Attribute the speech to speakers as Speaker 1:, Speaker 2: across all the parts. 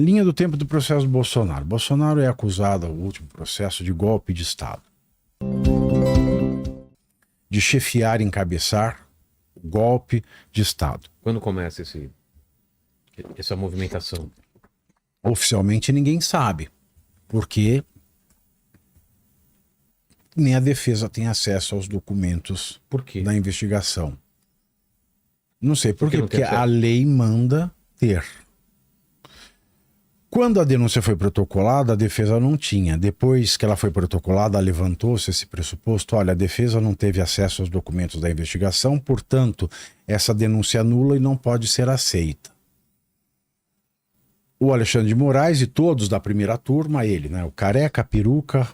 Speaker 1: Linha do tempo do processo do Bolsonaro. Bolsonaro é acusado, no último processo, de golpe de Estado. De chefiar e encabeçar o golpe de Estado.
Speaker 2: Quando começa essa movimentação?
Speaker 1: Oficialmente ninguém sabe, porque nem a defesa tem acesso aos documentos
Speaker 2: Por quê?
Speaker 1: da investigação. Não sei por quê,
Speaker 2: não tem
Speaker 1: porque a lei manda ter. Quando a denúncia foi protocolada, a defesa não tinha. Depois que ela foi protocolada, levantou-se esse pressuposto. Olha, a defesa não teve acesso aos documentos da investigação, portanto, essa denúncia é nula e não pode ser aceita. O Alexandre de Moraes e todos da primeira turma, ele, né? O Careca, Peruca,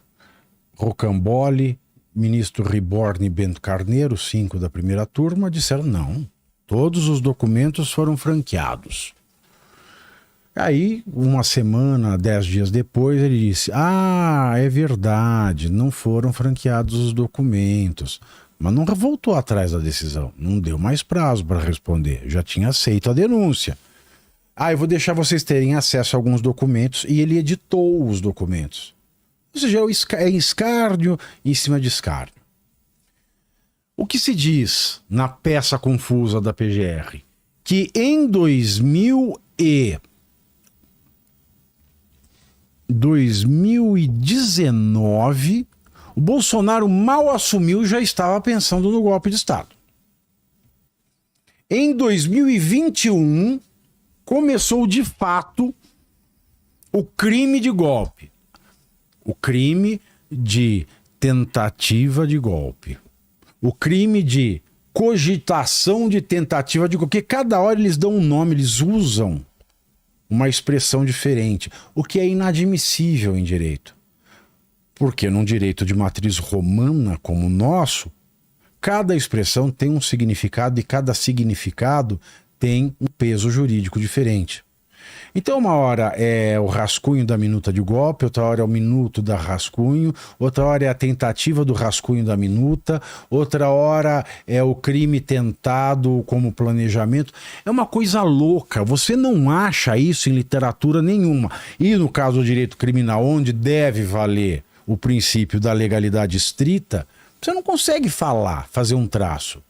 Speaker 1: Rocambole, ministro Riborne e Bento Carneiro, 5 da primeira turma, disseram não. Todos os documentos foram franqueados. Aí, uma semana, 10 dias depois, ele disse: ah, é verdade, não foram franqueados os documentos. Mas não voltou atrás da decisão, não deu mais prazo para responder, já tinha aceito a denúncia. Ah, eu vou deixar vocês terem acesso a alguns documentos, e ele editou os documentos. Ou seja, é escárnio em cima de escárnio. O que se diz na peça confusa da PGR? Que em 2019, o Bolsonaro mal assumiu e já estava pensando no golpe de Estado. Em 2021, começou de fato o crime de golpe. O crime de tentativa de golpe. O crime de cogitação de tentativa de golpe. Porque cada hora eles dão um nome, eles usam uma expressão diferente, o que é inadmissível em direito. Porque num direito de matriz romana como o nosso, cada expressão tem um significado e cada significado tem um peso jurídico diferente. Então uma hora é o rascunho da minuta de golpe, outra hora é o minuto da rascunho, outra hora é a tentativa do rascunho da minuta, outra hora é o crime tentado como planejamento. É uma coisa louca, você não acha isso em literatura nenhuma. E no caso do direito criminal, onde deve valer o princípio da legalidade estrita, você não consegue fazer um traço.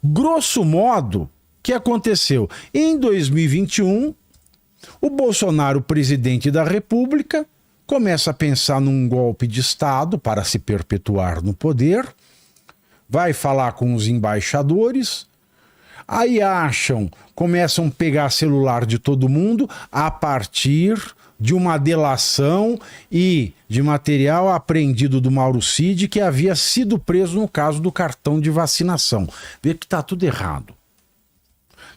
Speaker 1: Grosso modo, o que aconteceu? Em 2021, o Bolsonaro, presidente da República, começa a pensar num golpe de Estado para se perpetuar no poder, vai falar com os embaixadores, aí começam a pegar celular de todo mundo a partir de uma delação e de material apreendido do Mauro Cid, que havia sido preso no caso do cartão de vacinação. Vê que está tudo errado.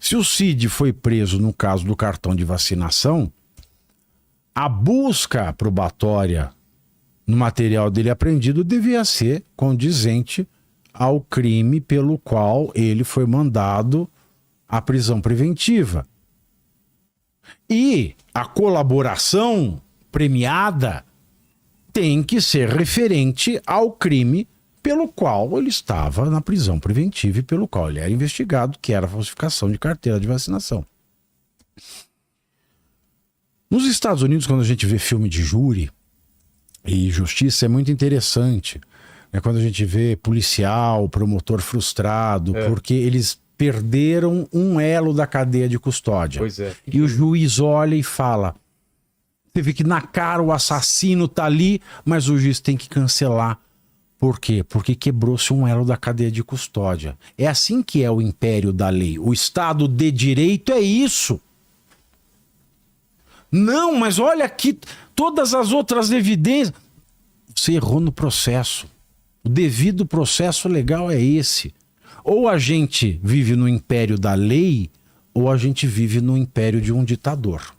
Speaker 1: Se o Cid foi preso no caso do cartão de vacinação, a busca probatória no material dele apreendido devia ser condizente ao crime pelo qual ele foi mandado à prisão preventiva. E a colaboração premiada tem que ser referente ao crime pelo qual ele estava na prisão preventiva e pelo qual ele era investigado, que era a falsificação de carteira de vacinação. Nos Estados Unidos, quando a gente vê filme de júri e justiça, é muito interessante, né? Quando a gente vê policial, promotor frustrado, porque eles perderam um elo da cadeia de custódia.
Speaker 2: Pois é.
Speaker 1: E o juiz olha e fala: você vê que na cara o assassino tá ali, mas o juiz tem que cancelar. Por quê? Porque quebrou-se um elo da cadeia de custódia. É assim que é o império da lei. O Estado de Direito é isso. Não, mas olha aqui todas as outras evidências. Você errou no processo. O devido processo legal é esse. Ou a gente vive no império da lei, ou a gente vive no império de um ditador.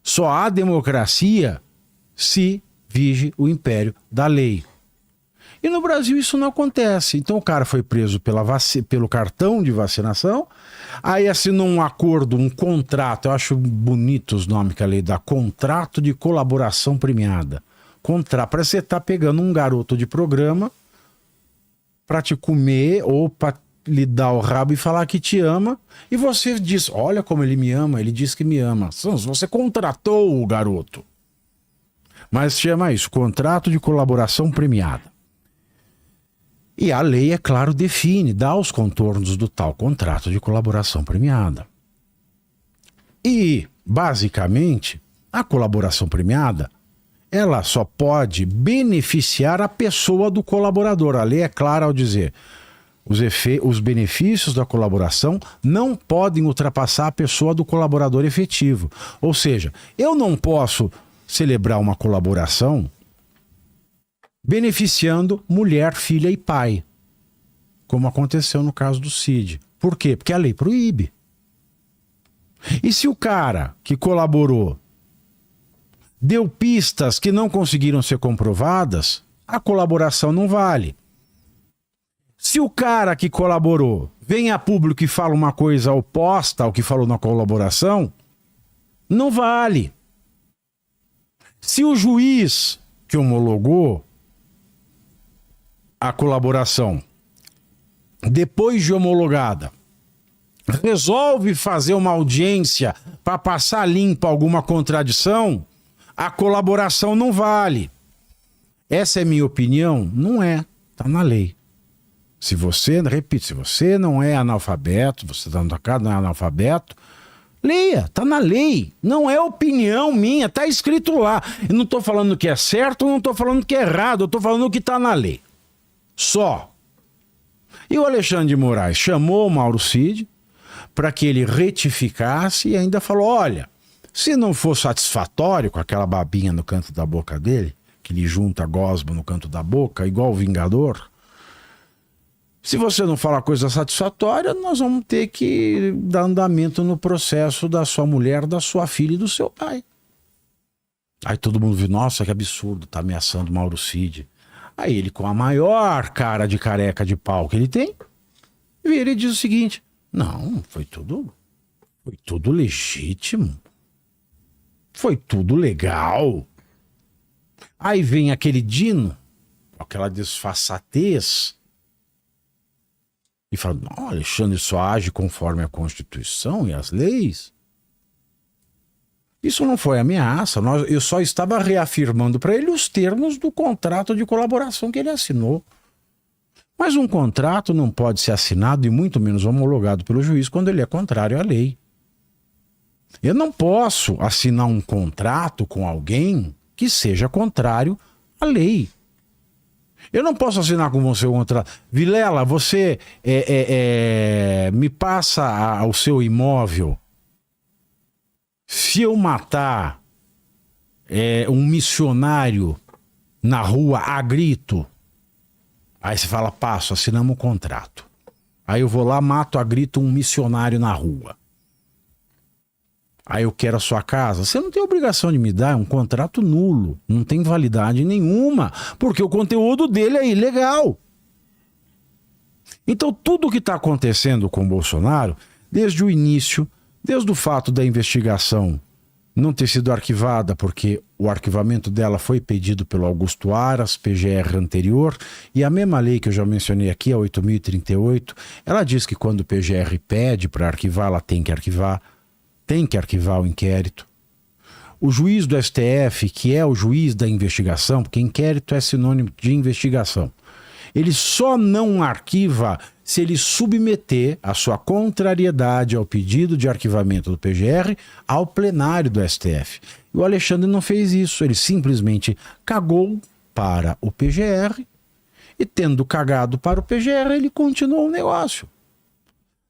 Speaker 1: Só há democracia se vige o império da lei. E no Brasil isso não acontece. Então o cara foi preso pelo cartão de vacinação, aí assinou um acordo, um contrato, eu acho bonito os nomes que a lei dá, contrato de colaboração premiada. Para você estar pegando um garoto de programa para te comer ou para lhe dar o rabo e falar que te ama, e você diz, olha como ele me ama, ele diz que me ama. Você contratou o garoto. Mas chama isso, contrato de colaboração premiada. E a lei, é claro, define, dá os contornos do tal contrato de colaboração premiada. E, basicamente, a colaboração premiada, ela só pode beneficiar a pessoa do colaborador. A lei é clara ao dizer, os benefícios da colaboração não podem ultrapassar a pessoa do colaborador efetivo. Ou seja, eu não posso celebrar uma colaboração beneficiando mulher, filha e pai, como aconteceu no caso do Cid. Por quê? Porque a lei proíbe. E se o cara que colaborou deu pistas que não conseguiram ser comprovadas, a colaboração não vale. Se o cara que colaborou vem a público e fala uma coisa oposta ao que falou na colaboração, não vale. Se o juiz que homologou a colaboração, depois de homologada, resolve fazer uma audiência para passar limpo alguma contradição, a colaboração não vale. Essa é minha opinião? Não é. Está na lei. Se você, repito, se você não é analfabeto, você está no casa, não é analfabeto, leia, está na lei. Não é opinião minha, está escrito lá. Eu não estou falando que é certo, não estou falando que é errado, eu estou falando que está na lei. Só. E o Alexandre de Moraes chamou o Mauro Cid para que ele retificasse e ainda falou, olha, se não for satisfatório com aquela babinha no canto da boca dele, que ele junta gosma no canto da boca, igual o Vingador, se você não falar coisa satisfatória, nós vamos ter que dar andamento no processo da sua mulher, da sua filha e do seu pai. Aí todo mundo viu, nossa, que absurdo, tá ameaçando o Mauro Cid. Aí ele, com a maior cara de careca de pau que ele tem, vira e diz o seguinte, não, foi tudo legítimo. Foi tudo legal. Aí vem aquele Dino, aquela desfaçatez, e fala, não, Alexandre só age conforme a Constituição e as leis. Isso não foi ameaça, eu só estava reafirmando para ele os termos do contrato de colaboração que ele assinou. Mas um contrato não pode ser assinado e muito menos homologado pelo juiz quando ele é contrário à lei. Eu não posso assinar um contrato com alguém que seja contrário à lei. Eu não posso assinar com você um contrato. Vilela, você me passa o seu imóvel. Se eu matar um missionário na rua a grito, aí você fala, passo, assinamos um contrato. Aí eu vou lá, mato a grito um missionário na rua. Aí eu quero a sua casa. Você não tem obrigação de me dar, é um contrato nulo. Não tem validade nenhuma, porque o conteúdo dele é ilegal. Então tudo o que está acontecendo com o Bolsonaro, desde o início, desde o fato da investigação não ter sido arquivada, porque o arquivamento dela foi pedido pelo Augusto Aras, PGR anterior, e a mesma lei que eu já mencionei aqui, a 8.038, ela diz que quando o PGR pede para arquivar, ela tem que arquivar o inquérito. O juiz do STF, que é o juiz da investigação, porque inquérito é sinônimo de investigação, ele só não arquiva se ele submeter a sua contrariedade ao pedido de arquivamento do PGR ao plenário do STF. E o Alexandre não fez isso, ele simplesmente cagou para o PGR e, tendo cagado para o PGR, ele continuou o negócio.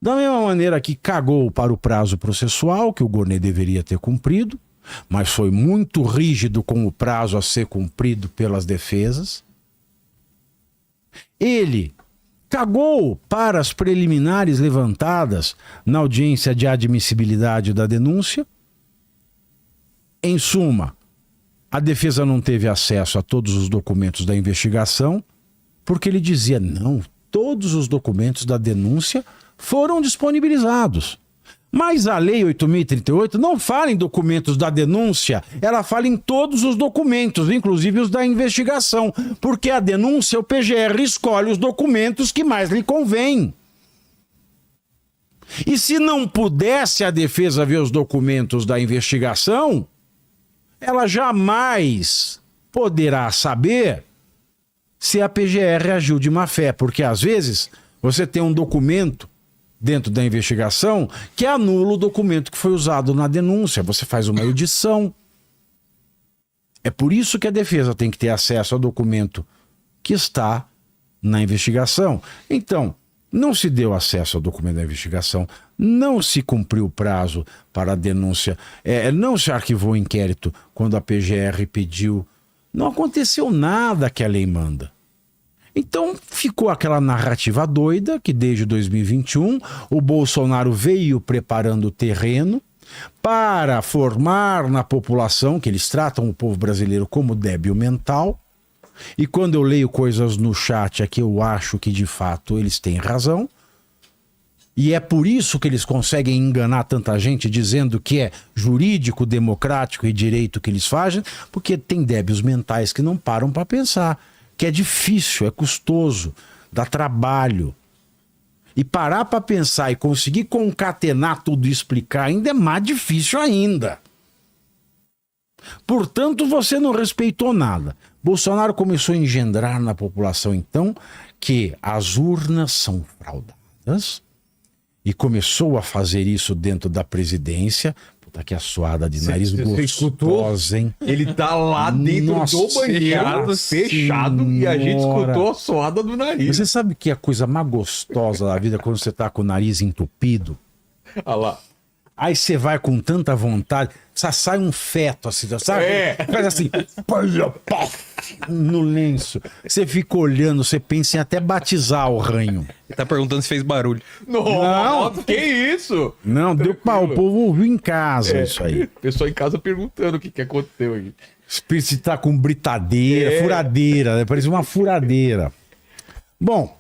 Speaker 1: Da mesma maneira que cagou para o prazo processual, que o Gonê deveria ter cumprido, mas foi muito rígido com o prazo a ser cumprido pelas defesas. Ele cagou para as preliminares levantadas na audiência de admissibilidade da denúncia. Em suma, a defesa não teve acesso a todos os documentos da investigação, porque ele dizia, não, todos os documentos da denúncia foram disponibilizados. Mas a Lei 8.038 não fala em documentos da denúncia, ela fala em todos os documentos, inclusive os da investigação, porque a denúncia, o PGR escolhe os documentos que mais lhe convém. E se não pudesse a defesa ver os documentos da investigação, ela jamais poderá saber se a PGR agiu de má fé, porque às vezes você tem um documento dentro da investigação que anula o documento que foi usado na denúncia, você faz uma edição. É por isso que a defesa tem que ter acesso ao documento que está na investigação. Então, não se deu acesso ao documento da investigação, não se cumpriu o prazo para a denúncia, não se arquivou o inquérito quando a PGR pediu. Não aconteceu nada que a lei manda. Então ficou aquela narrativa doida que desde 2021 o Bolsonaro veio preparando o terreno para formar na população, que eles tratam o povo brasileiro como débil mental. E quando eu leio coisas no chat aqui, eu acho que de fato eles têm razão. E é por isso que eles conseguem enganar tanta gente dizendo que é jurídico, democrático e direito que eles fazem, porque tem débeis mentais que não param para pensar, que é difícil, é custoso, dá trabalho. E parar para pensar e conseguir concatenar tudo e explicar ainda é mais difícil ainda. Portanto, você não respeitou nada. Bolsonaro começou a engendrar na população, então, que as urnas são fraudadas e começou a fazer isso dentro da presidência. Puta que suada de nariz gostosa, hein?
Speaker 2: Ele tá lá dentro do banheiro, fechado, e a gente escutou a suada do nariz.
Speaker 1: Você sabe que a coisa mais gostosa da vida é quando você tá com o nariz entupido?
Speaker 2: Olha lá.
Speaker 1: Aí você vai com tanta vontade, só sai um feto assim, sabe? Faz assim, no lenço. Você fica olhando, você pensa em até batizar o ranho.
Speaker 3: Ele tá perguntando se fez barulho.
Speaker 2: Não, que isso?
Speaker 1: Não, deu pau, o povo ouviu em casa isso aí.
Speaker 2: Pessoal em casa perguntando o que aconteceu aí.
Speaker 1: Se tá com britadeira, furadeira, né? Parece uma furadeira. Bom,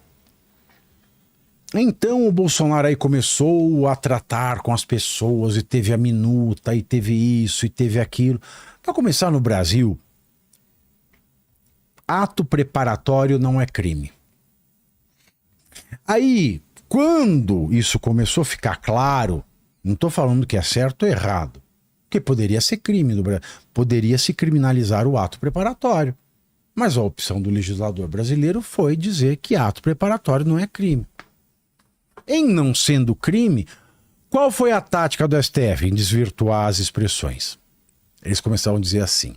Speaker 1: então o Bolsonaro aí começou a tratar com as pessoas e teve a minuta e teve isso e teve aquilo. Para começar, no Brasil, ato preparatório não é crime. Aí, quando isso começou a ficar claro, não estou falando que é certo ou errado, porque poderia ser crime no Brasil, poderia se criminalizar o ato preparatório. Mas a opção do legislador brasileiro foi dizer que ato preparatório não é crime. Em não sendo crime, qual foi a tática do STF em desvirtuar as expressões? Eles começaram a dizer assim: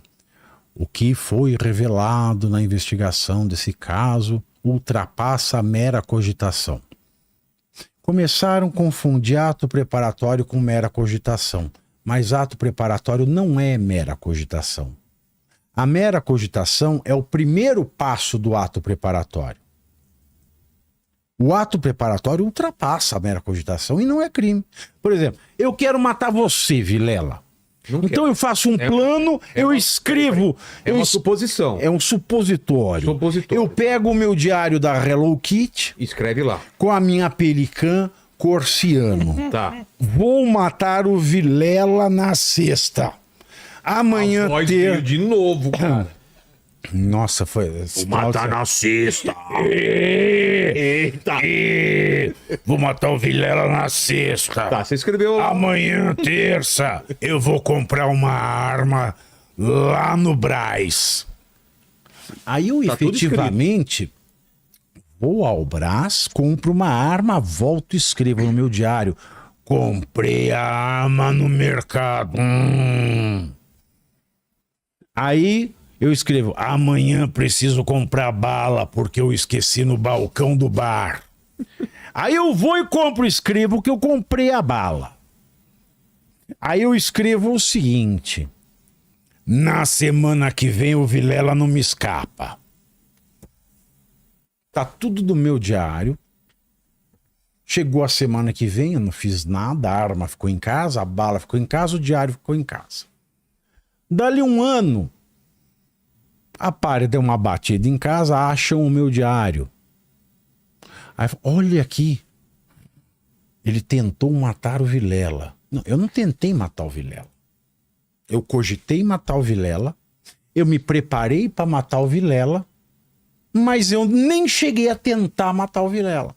Speaker 1: o que foi revelado na investigação desse caso ultrapassa a mera cogitação. Começaram a confundir ato preparatório com mera cogitação, mas ato preparatório não é mera cogitação. A mera cogitação é o primeiro passo do ato preparatório. O ato preparatório ultrapassa a mera cogitação e não é crime. Por exemplo, eu quero matar você, Vilela. Então eu faço um plano, eu escrevo.
Speaker 2: É uma suposição.
Speaker 1: É um supositório. Eu pego o meu diário da Hello Kitty.
Speaker 2: Escreve lá.
Speaker 1: Com a minha Pelican Corsiano.
Speaker 2: Tá.
Speaker 1: Vou matar o Vilela na sexta. Amanhã
Speaker 2: de novo, cara.
Speaker 1: Nossa, foi.
Speaker 4: Vou matar na sexta.
Speaker 2: Eita.
Speaker 1: Vou matar o Vilela na sexta.
Speaker 2: Tá, você escreveu.
Speaker 1: Amanhã, terça, eu vou comprar uma arma lá no Brás. Aí eu efetivamente vou ao Brás, compro uma arma, volto e escrevo no meu diário: comprei a arma no mercado. Aí eu escrevo: amanhã preciso comprar bala porque eu esqueci no balcão do bar. Aí eu vou e compro, escrevo que eu comprei a bala. Aí eu escrevo o seguinte: na semana que vem o Vilela não me escapa. Tá tudo do meu diário. Chegou a semana que vem, eu não fiz nada, a arma ficou em casa, a bala ficou em casa, o diário ficou em casa. Dali um ano, a Pare deu uma batida em casa, acham o meu diário. Aí, olha aqui, ele tentou matar o Vilela. Não, eu não tentei matar o Vilela. Eu cogitei matar o Vilela, eu me preparei para matar o Vilela, mas eu nem cheguei a tentar matar o Vilela.